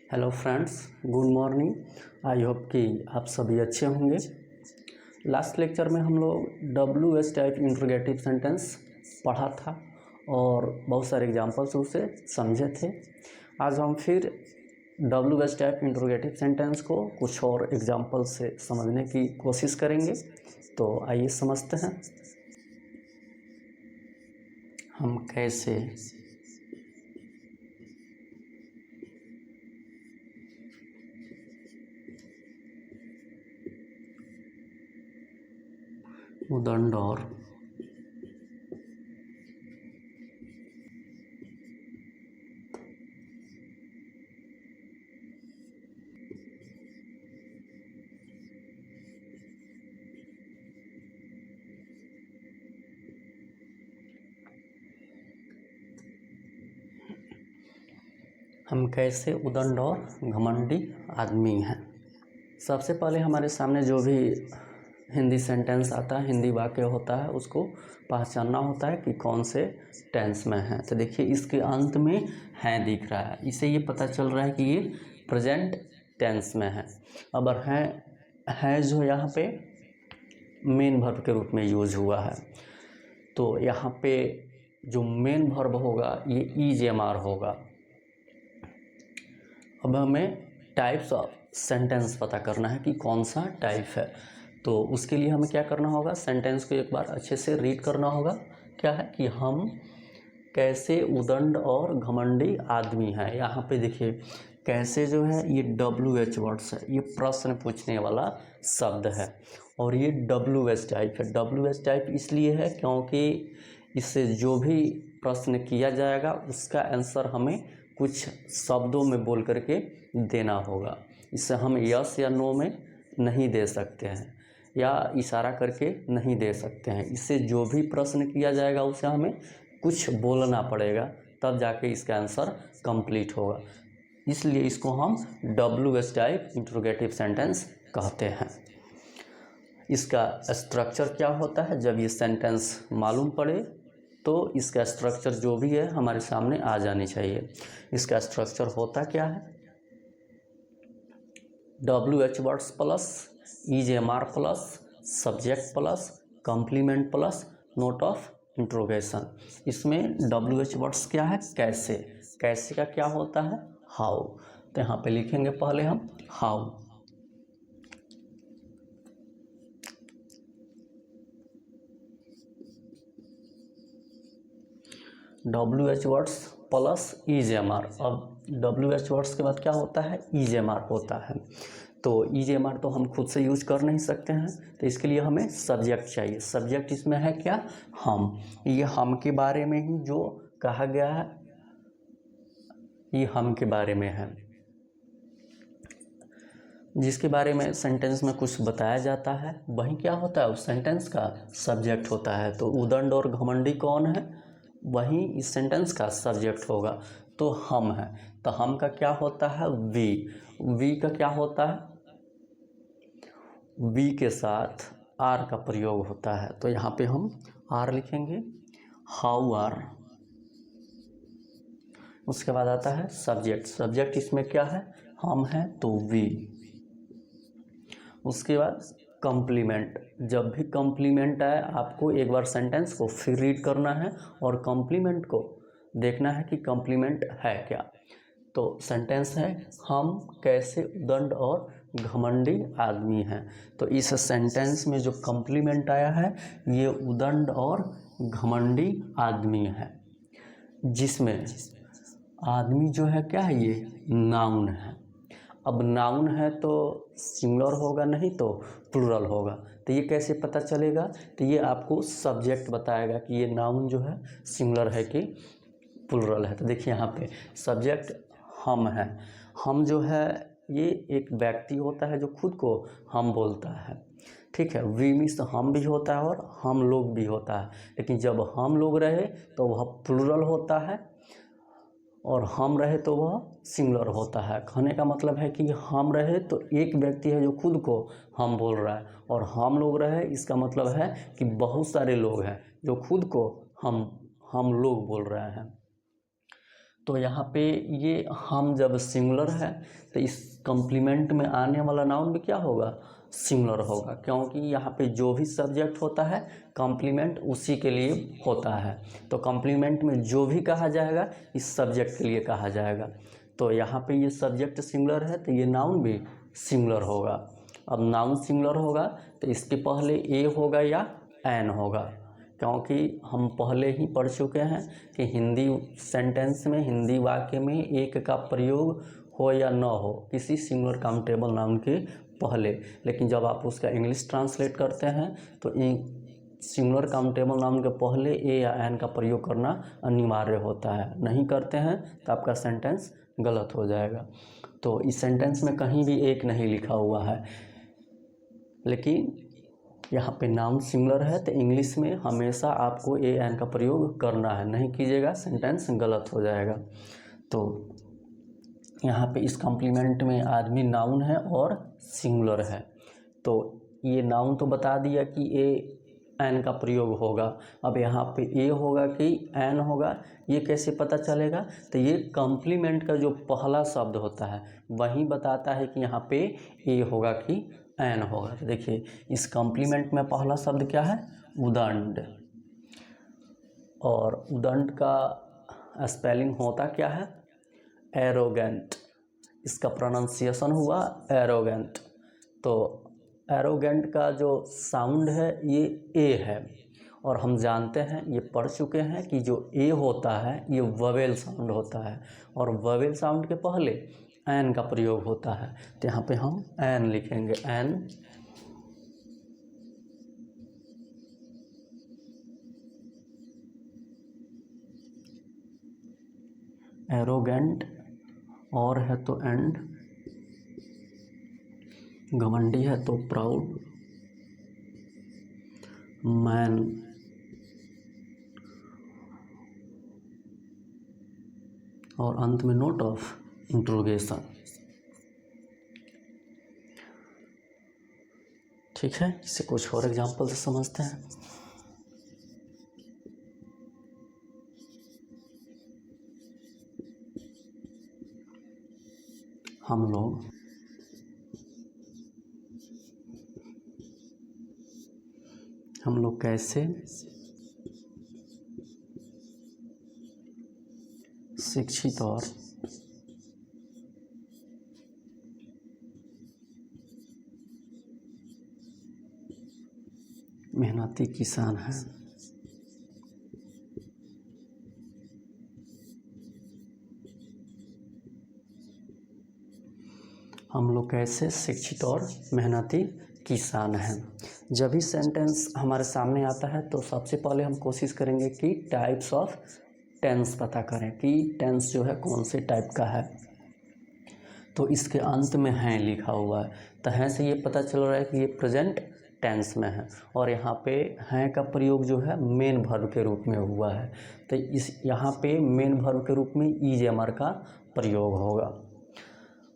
Hello friends, good morning. I hope कि आप सभी अच्छे होंगे। लास्ट लेक्चर में हम लोग WH टाइप इंट्रोगेटिव सेंटेंस पढ़ा था और बहुत सारे एग्जांपल्स उसे समझे थे। आज हम फिर WH टाइप इंट्रोगेटिव सेंटेंस को कुछ और एग्जांपल से समझने की कोशिश करेंगे। तो आइए समझते हैं हम कैसे उदंड और हम कैसे उदंड और घमंडी आदमी हैं। सबसे पहले हमारे सामने जो भी हिंदी सेंटेंस आता है, हिंदी वाक्य होता है, उसको पहचानना होता है कि कौन से टेंस में है। तो देखिए इसके अंत में है दिख रहा है, इससे ये पता चल रहा है कि ये प्रेजेंट टेंस में है। अब है जो यहाँ पे मेन वर्ब के रूप में यूज हुआ है, तो यहाँ पे जो मेन वर्ब होगा ये EJMR होगा। अब हमें टाइप्स ऑफ सेंटेंस पता करना है कि कौन सा टाइप है। तो उसके लिए हमें क्या करना होगा, सेंटेंस को एक बार अच्छे से रीड करना होगा। क्या है कि हम कैसे उदंड और घमंडी आदमी हैं। यहाँ पे देखिए कैसे जो है ये WH वर्ड्स है, ये प्रश्न पूछने वाला शब्द है और ये WH टाइप है। WH टाइप इसलिए है क्योंकि इससे जो भी प्रश्न किया जाएगा उसका आंसर हमें कुछ शब्दों में बोल करके देना होगा। इससे हम यस या नो में नहीं दे सकते हैं या इशारा करके नहीं दे सकते हैं। इससे जो भी प्रश्न किया जाएगा उसे हमें कुछ बोलना पड़ेगा, तब जाके इसका आंसर कंप्लीट होगा। इसलिए इसको हम WH टाइप इंट्रोगेटिव सेंटेंस कहते हैं। इसका स्ट्रक्चर क्या होता है, जब ये सेंटेंस मालूम पड़े तो इसका स्ट्रक्चर जो भी है हमारे सामने आ जानी चाहिए। इसका स्ट्रक्चर होता क्या है, WH words plus EJMR plus subject plus complement plus note of interrogation. इसमें WH वर्ड्स क्या है, कैसे। कैसे का क्या होता है, हाउ। तो यहाँ पे लिखेंगे पहले हम how. WH words plus EJMR। अब WH वर्ड्स के बाद क्या होता है, EJMR होता है। तो EJMR तो हम खुद से यूज कर नहीं सकते हैं, तो इसके लिए हमें सब्जेक्ट चाहिए। सब्जेक्ट इसमें है क्या, हम। ये हम के बारे में ही जो कहा गया है, ये हम के बारे में है, जिसके बारे में सेंटेंस में कुछ बताया जाता है वही क्या होता है, उस सेंटेंस का सब्जेक्ट होता है। तो उदंड और घमंडी कौन है, वही इस सेंटेंस का सब्जेक्ट होगा। तो हम है, तो हम का क्या होता है, वी का क्या होता है, वी के साथ आर का प्रयोग होता है। तो यहाँ पे हम आर लिखेंगे, हाउ आर। उसके बाद आता है सब्जेक्ट। सब्जेक्ट इसमें क्या है, हम है, तो वी। उसके बाद कॉम्प्लीमेंट। जब भी कॉम्प्लीमेंट आए आपको एक बार सेंटेंस को फिर रीड करना है और कॉम्प्लीमेंट को देखना है कि कॉम्प्लीमेंट है क्या। तो सेंटेंस है, हम कैसे उदंड और घमंडी आदमी हैं। तो इस सेंटेंस में जो कॉम्प्लीमेंट आया है ये उदंड और घमंडी आदमी है, जिसमें आदमी जो है क्या है, ये नाउन है। अब नाउन है तो सिंगुलर होगा, नहीं तो प्लूरल होगा। तो ये कैसे पता चलेगा, तो ये आपको सब्जेक्ट बताएगा कि ये नाउन जो है सिंगुलर है कि प्लूरल है। तो देखिए यहाँ पे सब्जेक्ट हम है। हम जो है ये एक व्यक्ति होता है जो खुद को हम बोलता है, ठीक है। वी मीन्स हम भी होता है और हम लोग भी होता है, लेकिन जब हम लोग रहे तो वह प्लूरल होता है और हम रहे तो वह सिंगुलर होता है। कहने का मतलब है कि हम रहे तो एक व्यक्ति है जो खुद को हम बोल रहा है, और हम लोग रहे इसका मतलब है कि बहुत सारे लोग हैं जो खुद को हम लोग बोल रहे हैं। तो यहाँ पे ये हम जब सिंगुलर है तो इस कॉम्प्लीमेंट में आने वाला नाउन भी क्या होगा, सिंगुलर होगा, क्योंकि यहाँ पे जो भी सब्जेक्ट होता है कॉम्प्लीमेंट उसी के लिए होता है। तो कॉम्प्लीमेंट में जो भी कहा जाएगा इस सब्जेक्ट के लिए कहा जाएगा। तो यहाँ पे ये सब्जेक्ट सिंगुलर है तो ये नाउन भी सिंगुलर होगा। अब नाउन सिंगुलर होगा तो इसके पहले ए होगा या एन होगा, क्योंकि हम पहले ही पढ़ चुके हैं कि हिंदी सेंटेंस में, हिंदी वाक्य में एक का प्रयोग हो या न हो किसी सिंगुलर काउंटेबल नाउन के पहले, लेकिन जब आप उसका इंग्लिश ट्रांसलेट करते हैं तो सिंगुलर काउंटेबल नाउन के पहले ए या एन का प्रयोग करना अनिवार्य होता है। नहीं करते हैं तो आपका सेंटेंस गलत हो जाएगा। तो इस सेंटेंस में कहीं भी एक नहीं लिखा हुआ है, लेकिन यहाँ पे नाउन सिंगुलर है तो इंग्लिश में हमेशा आपको ए एन का प्रयोग करना है, नहीं कीजिएगा सेंटेंस गलत हो जाएगा। तो यहाँ पे इस कॉम्प्लीमेंट में आदमी नाउन है और सिंगुलर है। तो ये नाउन तो बता दिया कि ए एन का प्रयोग होगा। अब यहाँ पे ए होगा कि एन होगा ये कैसे पता चलेगा, तो ये कॉम्प्लीमेंट का जो पहला शब्द होता है वही बताता है कि यहाँ पे ए होगा कि एन होगा। तो देखिए इस कॉम्प्लीमेंट में पहला शब्द क्या है, उदंड, और उदंड का स्पेलिंग होता क्या है, एरोगेंट। इसका प्रोनाउंसिएशन हुआ एरोगेंट। तो एरोगेंट का जो साउंड है ये ए है, और हम जानते हैं, ये पढ़ चुके हैं कि जो ए होता है ये ववेल साउंड होता है, और ववेल साउंड के पहले एन का प्रयोग होता है। तो यहाँ पे हम एन लिखेंगे, एन। एरोगेंट और है तो एंड, घमंडी है तो प्राउड, मैन, और अंत में नोट ऑफ इंट्रोगेशन। ठीक है, इसे कुछ और एग्जाम्पल से समझते हैं। हम लोग कैसे शिक्षित और मेहनती किसान हैं। हम लोग कैसे शिक्षित और मेहनती किसान हैं। जब भी सेंटेंस हमारे सामने आता है तो सबसे पहले हम कोशिश करेंगे कि टाइप्स ऑफ टेंस पता करें कि टेंस जो है कौन से टाइप का है। तो इसके अंत में हैं लिखा हुआ है, तो हैं से ये पता चल रहा है कि ये प्रेजेंट टेंस में है, और यहाँ पे हैं का प्रयोग जो है मेन वर्ब के रूप में हुआ है। तो यहाँ पे मेन वर्ब के रूप में ईजेमर का प्रयोग होगा।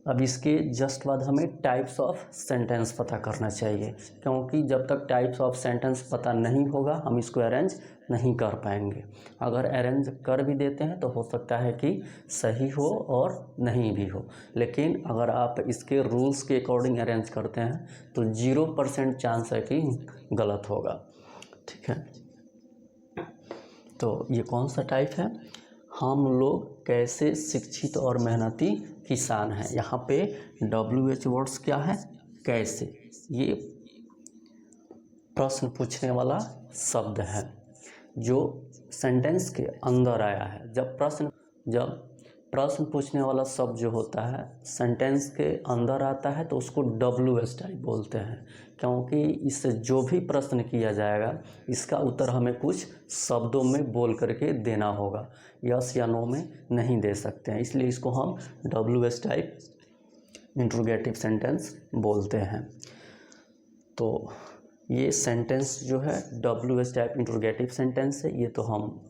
अब इसके जस्ट बाद हमें टाइप्स ऑफ सेंटेंस पता करना चाहिए, क्योंकि जब तक टाइप्स ऑफ सेंटेंस पता नहीं होगा हम इसको अरेंज नहीं कर पाएंगे। अगर अरेंज कर भी देते हैं तो हो सकता है कि सही हो और नहीं भी हो, लेकिन अगर आप इसके रूल्स के अकॉर्डिंग अरेंज करते हैं तो 0% चांस है कि गलत होगा। ठीक है, तो ये कौन सा टाइप है, हम लोग कैसे शिक्षित और मेहनती किसान हैं। यहाँ पे WH वर्ड्स क्या है, कैसे, ये प्रश्न पूछने वाला शब्द है जो सेंटेंस के अंदर आया है। जब प्रश्न पूछने वाला शब्द जो होता है सेंटेंस के अंदर आता है तो उसको WH टाइप बोलते हैं, क्योंकि इससे जो भी प्रश्न किया जाएगा इसका उत्तर हमें कुछ शब्दों में बोल करके देना होगा, यस या नो में नहीं दे सकते हैं, इसलिए इसको हम WH टाइप इंट्रोगेटिव सेंटेंस बोलते हैं। तो ये सेंटेंस जो है WH टाइप इंट्रोगेटिव सेंटेंस है, ये तो हम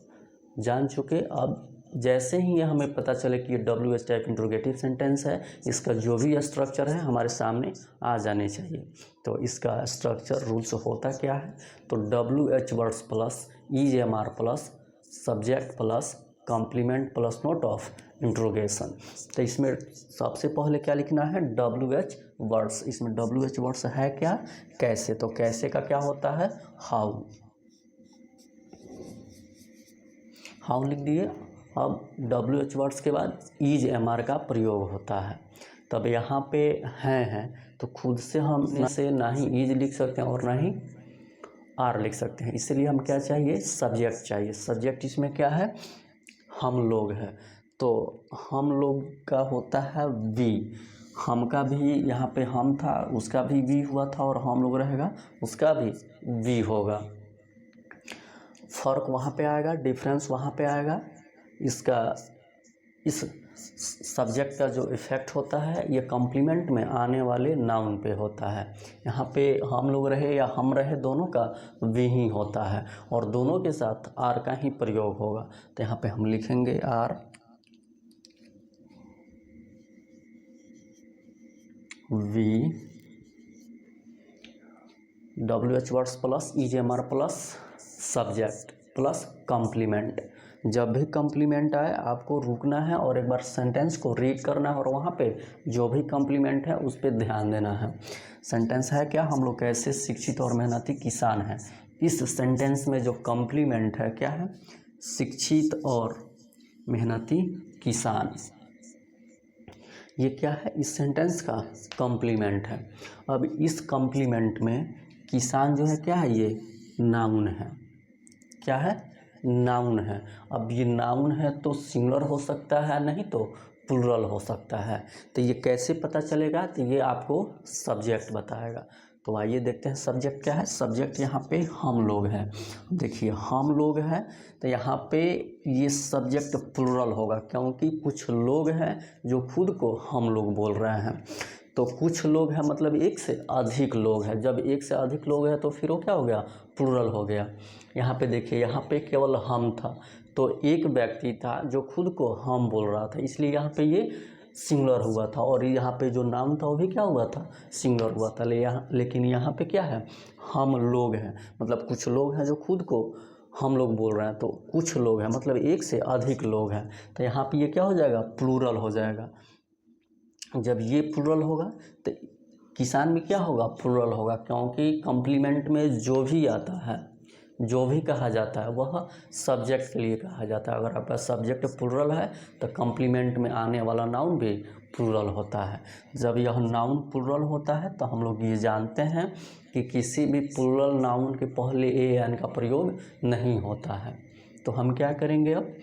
जान चुके। अब जैसे ही ये हमें पता चले कि ये WH टाइप इंट्रोगेटिव सेंटेंस है, इसका जो भी स्ट्रक्चर है हमारे सामने आ जाने चाहिए। तो इसका स्ट्रक्चर रूल्स होता क्या है, तो WH words plus EMR plus subject plus complement plus note of interrogation. तो इसमें सबसे पहले क्या लिखना है, WH वर्ड्स। इसमें WH वर्ड्स है क्या, कैसे। तो कैसे का क्या होता है, हाउ। हाउ लिख दिए। अब WH वर्ड्स के बाद इज MR का प्रयोग होता है। तब यहाँ पे हैं तो खुद से हम से ना ही इज लिख सकते हैं और ना ही आर लिख सकते हैं, इसलिए हम क्या चाहिए, सब्जेक्ट चाहिए। सब्जेक्ट इसमें क्या है, हम लोग है। तो हम लोग का होता है वी। हम का भी यहाँ पे हम था, उसका भी वी हुआ था, और हम लोग रहेगा उसका भी वी होगा। फर्क वहाँ पे आएगा, डिफरेंस वहाँ पे आएगा। इसका इस सब्जेक्ट का जो इफ़ेक्ट होता है ये कॉम्प्लीमेंट में आने वाले नाउन पे होता है। यहाँ पे हम लोग रहे या हम रहे, दोनों का वी ही होता है, और दोनों के साथ आर का ही प्रयोग होगा। तो यहाँ पे हम लिखेंगे are, we, WH words plus is MR plus subject plus complement. जब भी कॉम्प्लीमेंट आए आपको रुकना है और एक बार सेंटेंस को रीड करना है, और वहाँ पे जो भी कॉम्प्लीमेंट है उस पर ध्यान देना है। सेंटेंस है क्या, हम लोग कैसे शिक्षित और मेहनती किसान हैं। इस सेंटेंस में जो कॉम्प्लीमेंट है क्या है, शिक्षित और मेहनती किसान। ये क्या है, इस सेंटेंस का कॉम्प्लीमेंट है। अब इस कॉम्प्लीमेंट में किसान जो है क्या है, ये नाउन है। क्या है, नाउन है। अब ये नाउन है तो सिंगुलर हो सकता है, नहीं तो प्लूरल हो सकता है। तो ये कैसे पता चलेगा, तो ये आपको सब्जेक्ट बताएगा। तो आइए देखते हैं सब्जेक्ट क्या है। सब्जेक्ट यहाँ पे हम लोग हैं। देखिए हम लोग हैं, तो यहाँ पे ये सब्जेक्ट प्लूरल होगा, क्योंकि कुछ लोग हैं जो खुद को हम लोग बोल रहे हैं। तो कुछ लोग हैं मतलब एक से अधिक लोग हैं। जब एक से अधिक लोग हैं तो फिर वो क्या हो गया, प्लूरल हो गया। यहाँ पे देखिए, यहाँ पे केवल हम था, तो एक व्यक्ति था जो खुद को हम बोल रहा था, इसलिए यहाँ पे ये सिंगुलर हुआ था। और यहाँ पे जो नाम था वो भी क्या हुआ था, सिंगुलर हुआ था। लेकिन यहाँ पे क्या है, हम लोग हैं, मतलब कुछ लोग हैं जो खुद को हम लोग बोल रहे हैं। तो कुछ लोग हैं मतलब एक से अधिक लोग हैं, तो यहाँ पे ये क्या हो जाएगा, प्लूरल हो जाएगा। जब ये प्लूरल होगा तो किसान में क्या होगा, प्लूरल होगा, क्योंकि कॉम्प्लीमेंट में जो भी आता है, जो भी कहा जाता है वह सब्जेक्ट के लिए कहा जाता है। अगर आपका सब्जेक्ट प्लूरल है तो कॉम्प्लीमेंट में आने वाला नाउन भी प्लूरल होता है। जब यह नाउन प्लूरल होता है तो हम लोग ये जानते हैं कि किसी भी प्लूरल नाउन के पहले an का प्रयोग नहीं होता है। तो हम क्या करेंगे, अब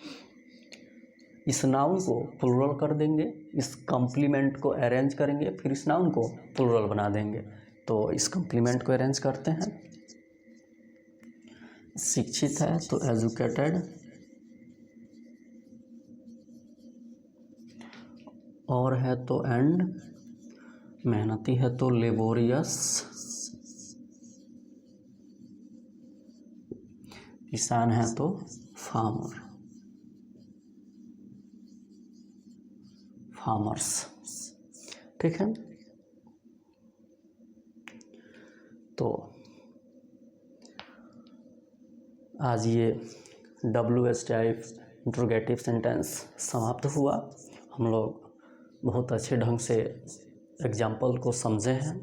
इस नाउन को प्लूरल कर देंगे, इस कॉम्प्लीमेंट को अरेंज करेंगे, फिर इस नाउन को प्लूरल बना देंगे। तो इस कॉम्प्लीमेंट को अरेंज करते हैं। शिक्षित है तो एजुकेटेड, और है तो एंड, मेहनती है तो लेबोरियस, किसान है तो फार्मर, फार्मर्स। ठीक है, तो आज ये WH टाइप इंट्रोगेटिव सेंटेंस समाप्त हुआ। हम लोग बहुत अच्छे ढंग से एग्जाम्पल को समझे हैं।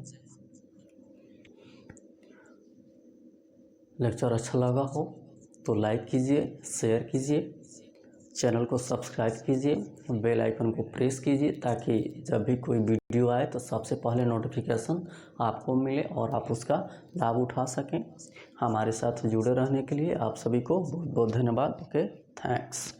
लेक्चर अच्छा लगा हो तो लाइक कीजिए, शेयर कीजिए, चैनल को सब्सक्राइब कीजिए, बेल आइकन को प्रेस कीजिए, ताकि जब भी कोई वीडियो आए तो सबसे पहले नोटिफिकेशन आपको मिले और आप उसका लाभ उठा सकें। हमारे साथ जुड़े रहने के लिए आप सभी को बहुत बहुत धन्यवाद। Okay, thanks.